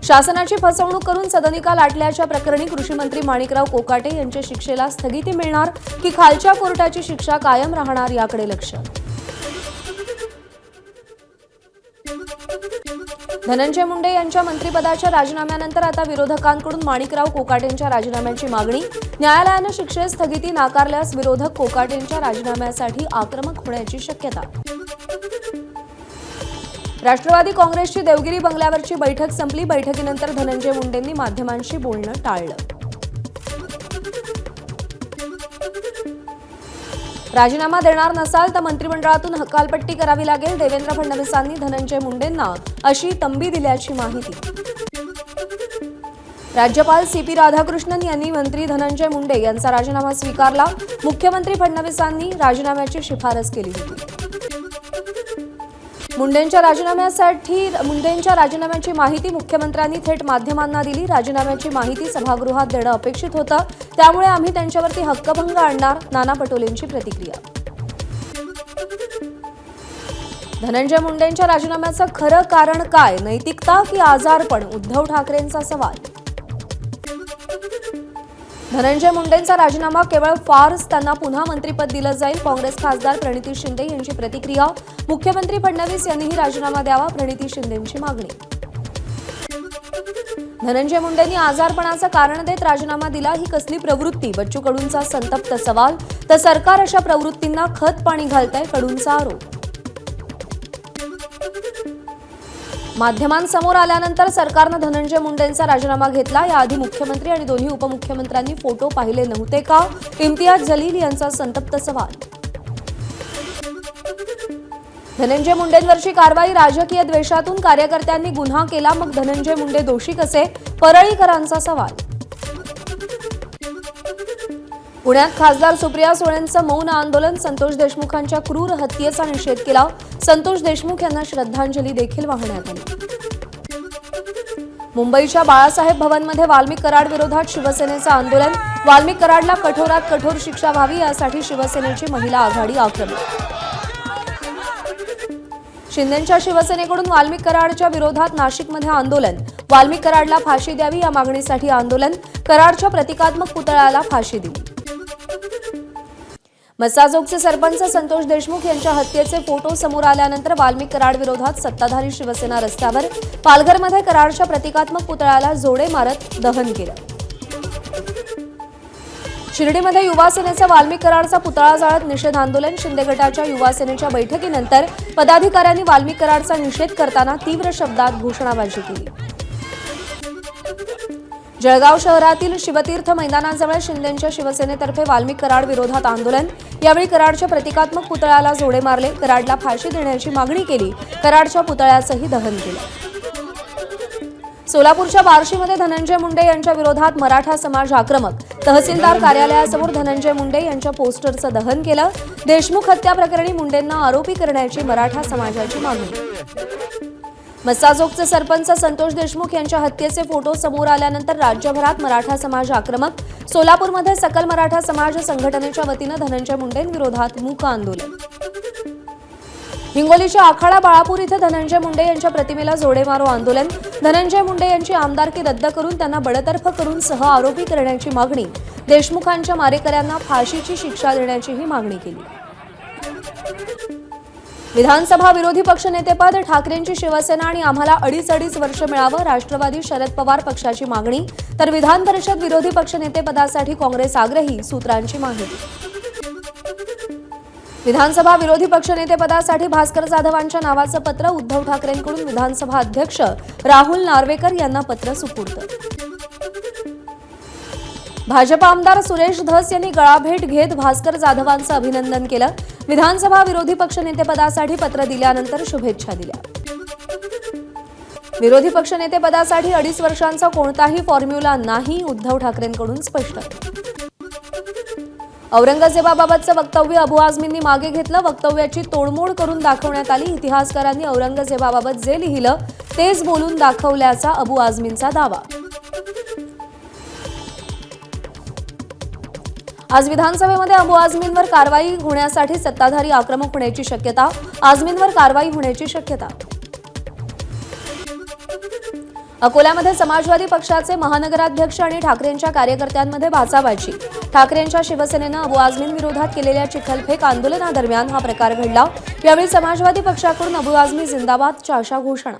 शासनाची फसवणूक करून सदनिका लाटल्याच्या प्रकरणी कृषी मंत्री माणिकराव कोकाटे यांच्या शिक्षेला स्थगिती मिळणार की खालच्या कोर्टाची शिक्षा कायम राहणार याकडे लक्ष. धनंजय मुंडे यांच्या मंत्रिपदाच्या राजीनाम्यानंतर आता विरोधकांकडून माणिकराव कोकाटेंच्या राजीनाम्याची मागणी. न्यायालयानं शिक्षेत स्थगिती नाकारल्यास विरोधक कोकाटेंच्या राजीनाम्यासाठी आक्रमक होण्याची शक्यता. राष्ट्रवादी काँग्रेसची देवगिरी बंगल्यावरची बैठक संपली. बैठकीनंतर धनंजय मुंडेंनी माध्यमांशी बोलणं टाळलं. राजीनामा देणार नसाल तर मंत्रिमंडळातून हकालपट्टी करावी लागेल. देवेंद्र फडणवीसांनी धनंजय मुंडेंना अशी तंबी दिल्याची माहिती. राज्यपाल CP राधाकृष्णन यांनी मंत्री धनंजय मुंडे यांचा राजीनामा स्वीकारला. मुख्यमंत्री फडणवीसांनी राजीनाम्याची शिफारस केली होती. मुंडेंच्या राजीनाम्याची माहिती मुख्यमंत्र्यांनी थेट माध्यमांना दिली. राजीनाम्याची माहिती सभागृहात देणं अपेक्षित होतं, त्यामुळे आम्ही त्यांच्यावरती हक्कभंग आणणार. नाना पटोलेंची प्रतिक्रिया. धनंजय मुंडेंच्या राजीनाम्याचं खरं कारण काय? नैतिकता की आजारपण? उद्धव ठाकरेंचा सवाल. धनंजय मुंडेंचा राजीनामा केवळ फार्स, त्यांना पुन्हा मंत्रिपद दिलं जाईल. काँग्रेस खासदार प्रणिती शिंदे यांची प्रतिक्रिया. मुख्यमंत्री फडणवीस यांनीही राजीनामा द्यावा, प्रणिती शिंदेंची मागणी. धनंजय मुंडेंनी आजारपणाचं कारण देत राजीनामा दिला, ही कसली प्रवृत्ती? बच्चू कडूंचा संतप्त सवाल. तर सरकार अशा प्रवृत्तींना खत पाणी घालतंय, कडूंचा आरोप. माध्यमांसमोर आल्यानंतर सरकारनं धनंजय मुंडेंचा राजीनामा घेतला. याआधी मुख्यमंत्री आणि दोन्ही उपमुख्यमंत्र्यांनी फोटो पाहिले नव्हते का? इम्तियाज जलील यांचा संतप्त सवाल. धनंजय मुंडेंवरची कारवाई. राजकीय द्वेषातून कार्यकर्त्यांनी गुन्हा केला, मग धनंजय मुंडे दोषी कसे? परळीकरांचा सवाल. पुण्यात खासदार सुप्रिया सुळेंचं मौन आंदोलन. संतोष देशमुखांच्या क्रूर हत्येचा निषेध केला. संतोष देशमुख यांना श्रद्धांजली देखील वाहण्यात आली. मुंबईच्या बाळासाहेब भवनमध्ये वाल्मिक कराड विरोधात शिवसेनेचं आंदोलन. वाल्मिक कराडला कठोरात कठोर शिक्षा व्हावी यासाठी शिवसेनेची महिला आघाडी आक्रमक. शिंदेंच्या शिवसेनेकडून वाल्मिक कराडच्या विरोधात नाशिकमध्ये आंदोलन. वाल्मिक कराडला फाशी द्यावी या मागणीसाठी आंदोलन. कराडच्या प्रतिकात्मक पुतळ्याला फाशी दिली. मसाजोगचे सरपंच संतोष देशमुख यांच्या हत्येचे फोटो समोर आल्यानंतर वाल्मिक कराड विरोधात सत्ताधारी शिवसेना रस्त्यावर. पालघरमध्ये कराडच्या प्रतिकात्मक पुतळ्याला जोडे मारत दहन केलं. शिर्डीमध्ये युवासेनेचा वाल्मिक कराडचा पुतळा जाळत निषेध आंदोलन. शिंदे गटाच्या युवासेनेच्या बैठकीनंतर पदाधिकाऱ्यांनी वाल्मिक कराडचा निषेध करताना तीव्र शब्दात घोषणाबाजी केली. जळगाव शहरातील शिवतीर्थ मैदानाजवळ शिंदेंच्या शिवसेनेतर्फे वाल्मिक कराड विरोधात आंदोलन. यावेळी कराडच्या प्रतिकात्मक पुतळ्याला जोडे मारले. कराडला फाशी देण्याची मागणी केली. कराडच्या पुतळ्याचंही दहन केलं. सोलापूरच्या बार्शीमध्ये धनंजय मुंडे यांच्या विरोधात मराठा समाज आक्रमक. तहसीलदार कार्यालयासमोर धनंजय मुंडे यांच्या पोस्टरचं दहन केलं. देशमुख हत्या प्रकरणी मुंडेंना आरोपी करण्याची मराठा समाजाची मागणी. मसाजोगचे सरपंच संतोष देशमुख यांच्या हत्येचे फोटो समोर आल्यानंतर राज्यभरात मराठा समाज आक्रमक. सोलापूरमध्ये सकल मराठा समाज संघटनेच्या वतीनं धनंजय मुंडेंविरोधात मूक आंदोलन. हिंगोलीच्या आखाडा बाळापूर इथं धनंजय मुंडे यांच्या प्रतिमेला जोडे मारो आंदोलन. धनंजय मुंडे यांची आमदारकी रद्द करून त्यांना बडतर्फ करून सह आरोपी करण्याची मागणी. देशमुखांच्या मारेकऱ्यांना फाशीची शिक्षा देण्याचीही मागणी केली. विधानसभा विरोधी पक्षनेतेपद. ठाकरेंची शिवसेना आणि आम्हाला अडीच वर्ष मिळावं, राष्ट्रवादी शरद पवार पक्षाची मागणी. तर विधान परिषद विरोधी पक्षनेतेपदासाठी काँग्रेस आग्रही. सूत्रांची माहिती. विधानसभा विरोधी पक्षनेतेपदासाठी भास्कर जाधवांच्या नावाचं पत्र. उद्धव ठाकरेंकडून विधानसभा अध्यक्ष राहुल नार्वेकर यांना पत्र सुपूर्द. भाजप आमदार सुरेश धस यांनी गळाभेट घेत भास्कर जाधवांचं अभिनंदन केलं. विधानसभा विरोधी पक्षनेतेपदासाठी पत्र दिल्यानंतर शुभेच्छा दिल्या. विरोधी पक्षनेतेपदासाठी 2.5 वर्षांचा कोणताही फॉर्म्युला नाही. उद्धव ठाकरेंकडून स्पष्ट. औरंगजेबाबाबतचं वक्तव्य अबू आझमींनी मागे घेतलं. वक्तव्याची तोडमोड करून दाखवण्यात आली. इतिहासकारांनी औरंगजेबाबाबत जे लिहिलं तेच बोलून दाखवल्याचा अबू आझमींचा दावा. आज विधानसभेमध्ये अबू आझमींवर कारवाई होण्यासाठी सत्ताधारी आक्रमक होण्याची शक्यता. आझमींवर कारवाई होण्याची शक्यता. अकोल्यामध्ये समाजवादी पक्षाचे महानगराध्यक्ष आणि ठाकरेंच्या कार्यकर्त्यांमध्ये बाचाबाची। ठाकरेंच्या शिवसेनेनं अबू आझमीं विरोधात केलेल्या चिखलफेक आंदोलनादरम्यान हा प्रकार घडला। यावेळी समाजवादी पक्षाकडून अबू आझमी जिंदाबादच्या अशा घोषणा।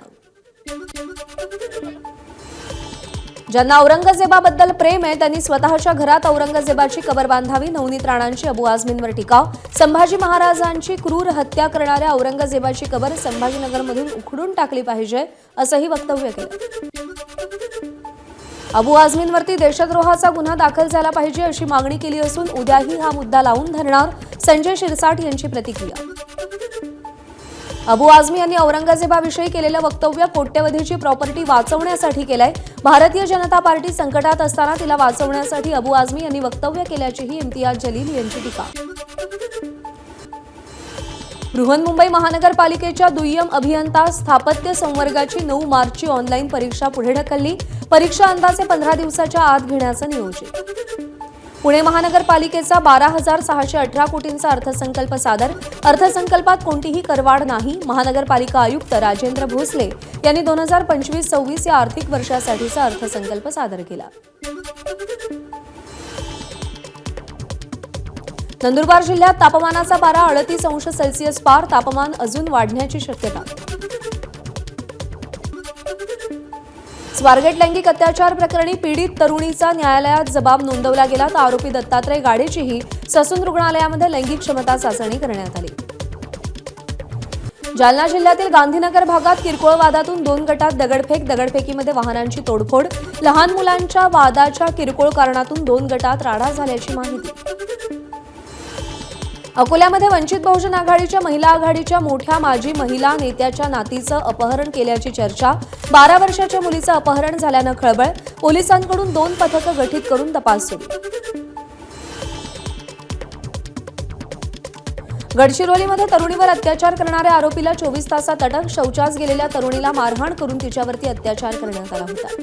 ज्यांना औरंगजेबाबद्दल प्रेम आहे त्यांनी स्वतःच्या घरात औरंगजेबाची कबर बांधावी। नवनीत राणांची अबू आझमींवर टीका। संभाजी महाराजांची क्रूर हत्या करणाऱ्या औरंगजेबाची कबर संभाजीनगरमधून उखडून टाकली पाहिजे असंही वक्तव्य केलं। अबू आझमींवरती देशद्रोहाचा गुन्हा दाखल झाला पाहिजे अशी मागणी केली असून उद्याही हा मुद्दा लावून धरणार। संजय शिरसाट यांची प्रतिक्रिया। अबू आझमी यांनी औरंगजेबाविषयी केलेलं वक्तव्य कोट्यवधीची प्रॉपर्टी वाचवण्यासाठी केलंय। भारतीय जनता पार्टी संकटात असताना तिला वाचवण्यासाठी अबू आझमी यांनी वक्तव्य केल्याचीही इम्तियाज जलील यांची टीका। बृहन्मुंबई महानगरपालिकेच्या दुय्यम अभियंता स्थापत्य संवर्गाची 9 मार्चची ऑनलाईन परीक्षा पुढे ढकलली। परीक्षा अंदाजे 15 दिवसाच्या आत घेण्याचं नियोजित। पुणे महानगरपालिकेचा 12,618 कोटींचा अर्थसंकल्प सादर। अर्थसंकल्पात कोणतीही करवाढ नाही। महानगरपालिका आयुक्त राजेंद्र भोसले यांनी 2025-26 या आर्थिक वर्षासाठीचा अर्थसंकल्प सादर केला। नंदुरबार जिल्ह्यात तापमानाचा पारा 38 अंश सेल्सिअस पार। तापमान अजून वाढण्याची शक्यता। स्वारगेट लैंगिक अत्याचार प्रकरणी पीडित तरुणीचा न्यायालयात जबाब नोंदवला गेला तर आरोपी दत्तात्रय गाडेचीही ससून रुग्णालयामध्ये लैंगिक क्षमता चाचणी करण्यात आली। जालना जिल्ह्यातील गांधीनगर भागात किरकोळ वादातून 2 गटात दगडफेक। दगडफेकीमध्ये वाहनांची तोडफोड। लहान मुलांच्या वादाच्या किरकोळ कारणातून 2 गटात राडा झाल्याची माहिती। अकोल्यामध्ये वंचित बहुजन आघाडीच्या महिला आघाडीच्या मोठ्या माजी महिला नेत्याच्या नातीचं अपहरण केल्याची चर्चा। 12 वर्षाच्या मुलीचं अपहरण झाल्यानं खळबळ। पोलिसांकडून 2 पथकं गठीत करून तपास सुरू। गडचिरोलीमध्ये तरुणीवर अत्याचार करणाऱ्या आरोपीला 24 तासात अटक। शौचास गेलेल्या तरुणीला मारहाण करून तिच्यावरती अत्याचार करण्यात आला होता।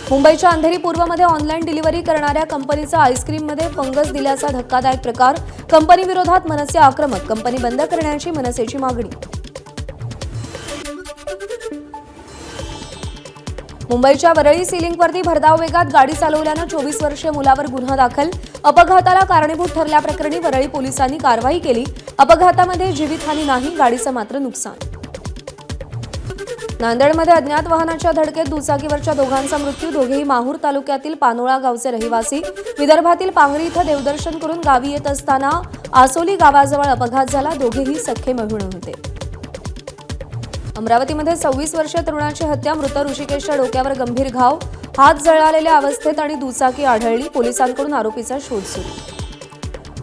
मुंबईच्या अंधेरी पूर्वमध्ये ऑनलाईन डिलिव्हरी करणाऱ्या कंपनीचा आईस्क्रीममध्ये फंगस दिल्याचा धक्कादायक प्रकार। कंपनी विरोधात मनसे आक्रमक। कंपनी बंद करण्याची मनसेची मागणी। मुंबईच्या वरळी सिलिंगवरती भरधाव वेगात गाडी चालवल्यानं 24 वर्षीय मुलावर गुन्हा दाखल। अपघाताला कारणीभूत ठरल्याप्रकरणी वरळी पोलिसांनी कारवाई केली। अपघातामध्ये जीवितहानी नाही, गाडीचं मात्र नुकसान। नांदेडमध्ये अज्ञात वाहनाच्या धडकेत दुचाकीवरच्या दोघांचा मृत्यू। दोघेही माहूर तालुक्यातील पानोळा गावचे रहिवासी। विदर्भातील पांगरी इथं देवदर्शन करून गावी येत असताना आसोली गावाजवळ अपघात झाला। दोघेही सख्खे मेहुणे होते। अमरावतीमध्ये 26 वर्षीय तरुणाची हत्या। मृत ऋषिकेशच्या डोक्यावर गंभीर घाव। हात जळालेल्या अवस्थेत आणि दुचाकी आढळली। पोलिसांकडून आरोपीचा शोध सुरू।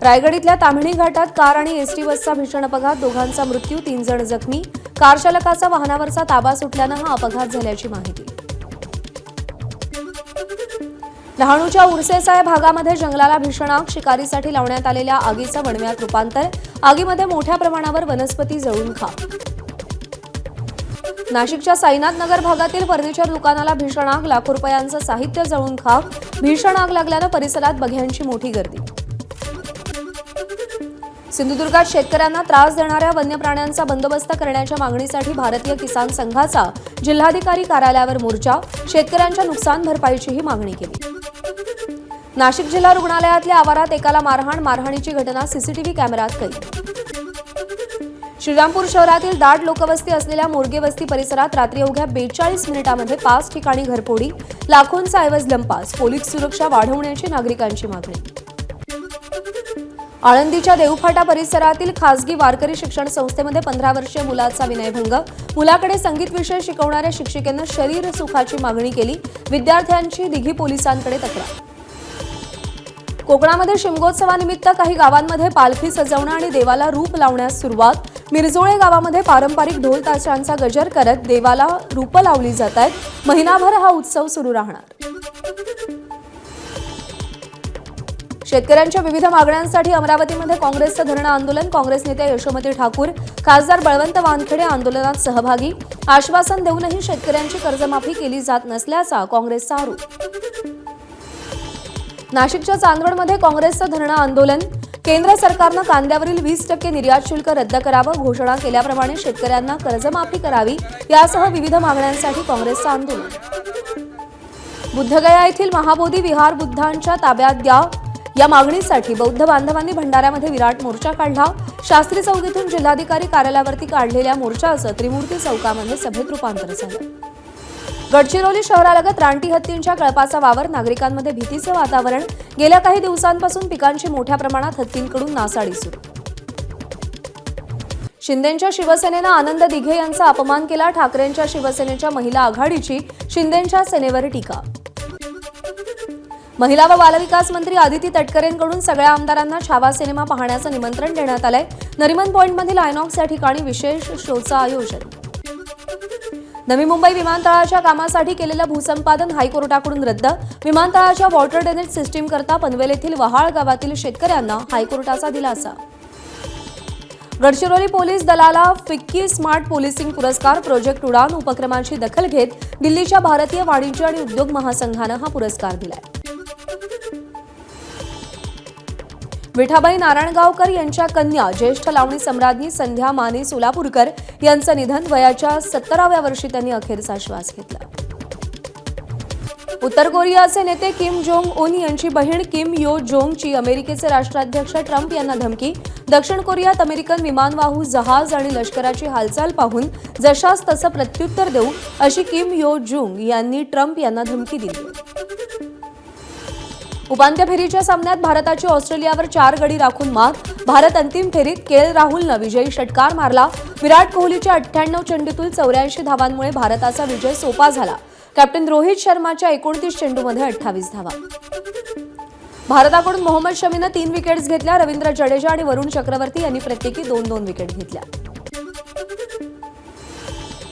रायगड इथल्या ताम्हिणी घाटात कार आणि एसटी बसचा भीषण अपघात। दोघांचा मृत्यू, 3 जण जखमी। कार चालकाचा वाहनावरचा ताबा सुटल्यानं हा अपघात झाल्याची माहिती। डहाणूच्या उरसेसा या भागामध्ये जंगलाला भीषण आग। शिकारीसाठी लावण्यात आलेल्या आगीचं वणव्यात रूपांतर। आगीमध्ये मोठ्या प्रमाणावर वनस्पती जळून खाक। नाशिकच्या साईनाथ नगर भागातील फर्निचर दुकानाला भीषण आग। लाखो रुपयांचं साहित्य जळून खाक। भीषण आग लागल्यानं परिसरात बघ्यांची मोठी गर्दी। सिंधुदुर्गात शेतकऱ्यांना त्रास देणाऱ्या वन्य प्राण्यांचा बंदोबस्त करण्याच्या मागणीसाठी भारतीय किसान संघाचा जिल्हाधिकारी कार्यालयावर मोर्चा। शेतकऱ्यांच्या नुकसान भरपाईचीही मागणी केली। नाशिक जिल्हा रुग्णालयातल्या आवारात एकाला मारहाणीची घटना सीसीटीव्ही कॅमेऱ्यात कैद। श्रीरामपूर शहरातील दाट लोकवस्ती असलेल्या मोरगे वस्ती परिसरात रात्री अवघ्या 42 मिनिटांमध्ये 5 ठिकाणी घरफोडी। लाखोंचा ऐवज लंपास। पोलीस सुरक्षा वाढवण्याची नागरिकांची मागणी। आळंदीच्या देवफाटा परिसरातील खासगी वारकरी शिक्षण संस्थेमध्ये 15 वर्षीय मुलाचा विनयभंग। मुलाकडे संगीत विषय शिकवणाऱ्या शिक्षिकेनं शरीर सुखाची मागणी केली। विद्यार्थ्यांची दिघी पोलिसांकडे तक्रार। कोकणामध्ये शिमगोत्सवानिमित्त काही गावांमध्ये पालखी सजवणं आणि देवाला रूप लावण्यास सुरुवात। मिरजोळे गावामध्ये पारंपरिक ढोल ताशांचा गजर करत देवाला रूप लावली जात आहेत। महिनाभर हा उत्सव सुरू राहणार। शेतकऱ्यांच्या विविध मागण्यांसाठी अमरावतीमध्ये काँग्रेसचं धरणं आंदोलन। काँग्रेस नेत्या यशोमती ठाकूर, खासदार बळवंत वानखेडे आंदोलनात सहभागी। आश्वासन देऊनही शेतकऱ्यांची कर्जमाफी केली जात नसल्याचा काँग्रेसचा आरोप। नाशिकच्या चांदवडमध्ये काँग्रेसचं धरणं आंदोलन। केंद्र सरकारनं कांद्यावरील 20% निर्यात शुल्क रद्द करावं। घोषणा केल्याप्रमाणे शेतकऱ्यांना कर्जमाफी करावी यासह विविध मागण्यांसाठी काँग्रेसचं आंदोलन। बुद्धगया येथील महाबोधी विहार बुद्धांच्या ताब्यात द्या या मागणीसाठी बौद्ध बांधवांनी भंडाऱ्यामध्ये विराट मोर्चा काढला। शास्त्री चौक येथून जिल्हाधिकारी कार्यालयावरती काढलेल्या मोर्चाचं त्रिमूर्ती चौकामध्ये सभेत रूपांतर झालं। गडचिरोली शहरालगत रानटी हत्तींच्या कळपाचा वावर, नागरिकांमध्ये भीतीचे वातावरण। गेल्या काही दिवसांपासून पिकांची मोठ्या प्रमाणात हत्तींकडून नासाडी सुरू। शिंदेंच्या शिवसेनेनं आनंद दिघे यांचा अपमान केला। ठाकरेंच्या शिवसेनेच्या महिला आघाडीची शिंदेंच्या सेनेवर टीका। महिला व बालविकास मंत्री आदिती तटकरेंकडून सगळ्या आमदारांना छावा सिनेमा पाहण्याचं निमंत्रण देण्यात आलंय। नरिमन पॉइंटमधील आयनॉक्स या ठिकाणी विशेष शोचं आयोजन। नवी मुंबई विमानतळाच्या कामासाठी केलेलं भूसंपादन हायकोर्टाकडून रद्द। विमानतळाच्या वॉटर ड्रेनेज सिस्टीम करता पनवेल येथील वहाळ गावातील शेतकऱ्यांना हायकोर्टाचा दिलासा। गडचिरोली पोलीस दलाला फिक्की स्मार्ट पोलिसिंग पुरस्कार, प्रोजेक्ट उडान उपक्रमाची दखल घेत दिल्लीच्या भारतीय वाणिज्य आणि उद्योग महासंघानं हा पुरस्कार दिलाय। विठाबाई नारायणगावकर यांच्या कन्या ज्येष्ठ लावणी सम्राज्ञी संध्या माने सोलापूरकर यांचं निधन। वयाच्या 70व्या वर्षी त्यांनी अखेरचा श्वास घेतला। उत्तर कोरियाचे नेते किम जोंग उन यांची बहीण किम यो जोंगची अमेरिकेचे राष्ट्राध्यक्ष ट्रम्प यांना धमकी। दक्षिण कोरियात अमेरिकन विमानवाहू जहाज आणि लष्कराची हालचाल पाहून जशास तसं प्रत्युत्तर देऊ अशी किम यो जोंग यांनी ट्रम्प यांना धमकी दिली। उपांत्य फेरीच्या सामन्यात भारताची ऑस्ट्रेलियावर 4 गडी राखून मात। भारत अंतिम फेरीत केएल राहुलनं विजयी षटकार मारला। विराट कोहलीच्या 98 चेंडूतील 84 धावांमुळे भारताचा विजय सोपा झाला। कॅप्टन रोहित शर्माच्या 29 चेंडूमध्ये 28 धावा। भारताकडून मोहम्मद शमीनं 3 विकेट्स घेतल्या। रवींद्र जडेजा आणि वरुण चक्रवर्ती यांनी प्रत्येकी 2-2 विकेट घेतल्या।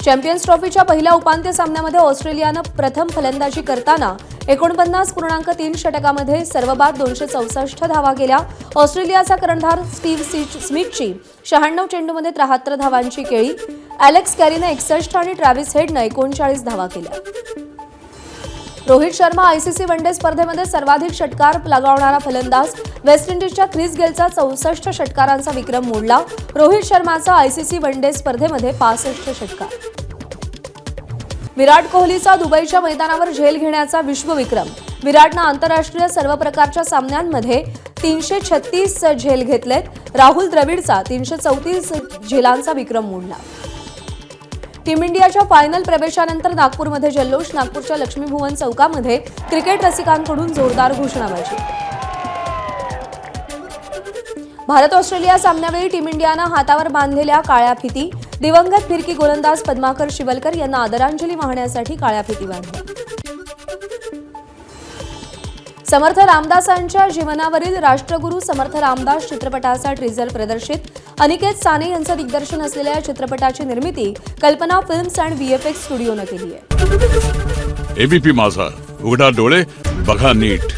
चॅम्पियन्स ट्रॉफीच्या पहिल्या उपांत्य सामन्यामध्ये ऑस्ट्रेलियानं प्रथम फलंदाजी करताना 49.3 षटकामध्ये सर्वबाद 264 धावा केल्या। ऑस्ट्रेलियाचा कर्णधार स्टीव्ह स्मिथची 96 चेंडूमध्ये 73 धावांची केळी। अलेक्स कॅरीनं 61 आणि ट्रॅव्हिस हेडनं 39 धावा केल्या। रोहित शर्मा आयसीसी वनडे स्पर्धेमध्ये सर्वाधिक षटकार लगावणारा फलंदाज। वेस्ट इंडिजच्या ख्रिस गेलचा 64 षटकारांचा विक्रम मोडला। रोहित शर्माचा आयसीसी वनडे स्पर्धेमध्ये 65 षटकार। विराट कोहलीचा दुबईच्या मैदानावर झेल घेण्याचा विश्वविक्रम। विराटनं आंतरराष्ट्रीय सर्व प्रकारच्या सामन्यांमध्ये 336 झेल घेतलेत। राहुल द्रविडचा 334 झेलांचा विक्रम मोडला। टीम इंडियाच्या फायनल प्रवेशानंतर नागपूरमध्ये जल्लोष। नागपूरच्या लक्ष्मीभुवन चौकामध्ये क्रिकेट रसिकांकडून जोरदार घोषणाबाजी। भारत ऑस्ट्रेलिया सामन्यावेळी टीम इंडियानं हातावर बांधलेल्या काळ्या फिती। दिवंगत फिरकी गोलंदाज पद्माकर शिवलकर यांना आदरांजली वाहण्यासाठी काळ्या फिती बांधल्या। समर्थ रामदासांच्या जीवनावरील राष्ट्रगुरू समर्थ रामदास चित्रपटाचा टीझर प्रदर्शित। अनिकेत साने यांचं दिग्दर्शन असलेल्या चित्रपटाची निर्मिती कल्पना फिल्म्स अँड VFX स्टुडिओनं केली आहे। एबीपी माझा, उघडा डोळे बघा नीट।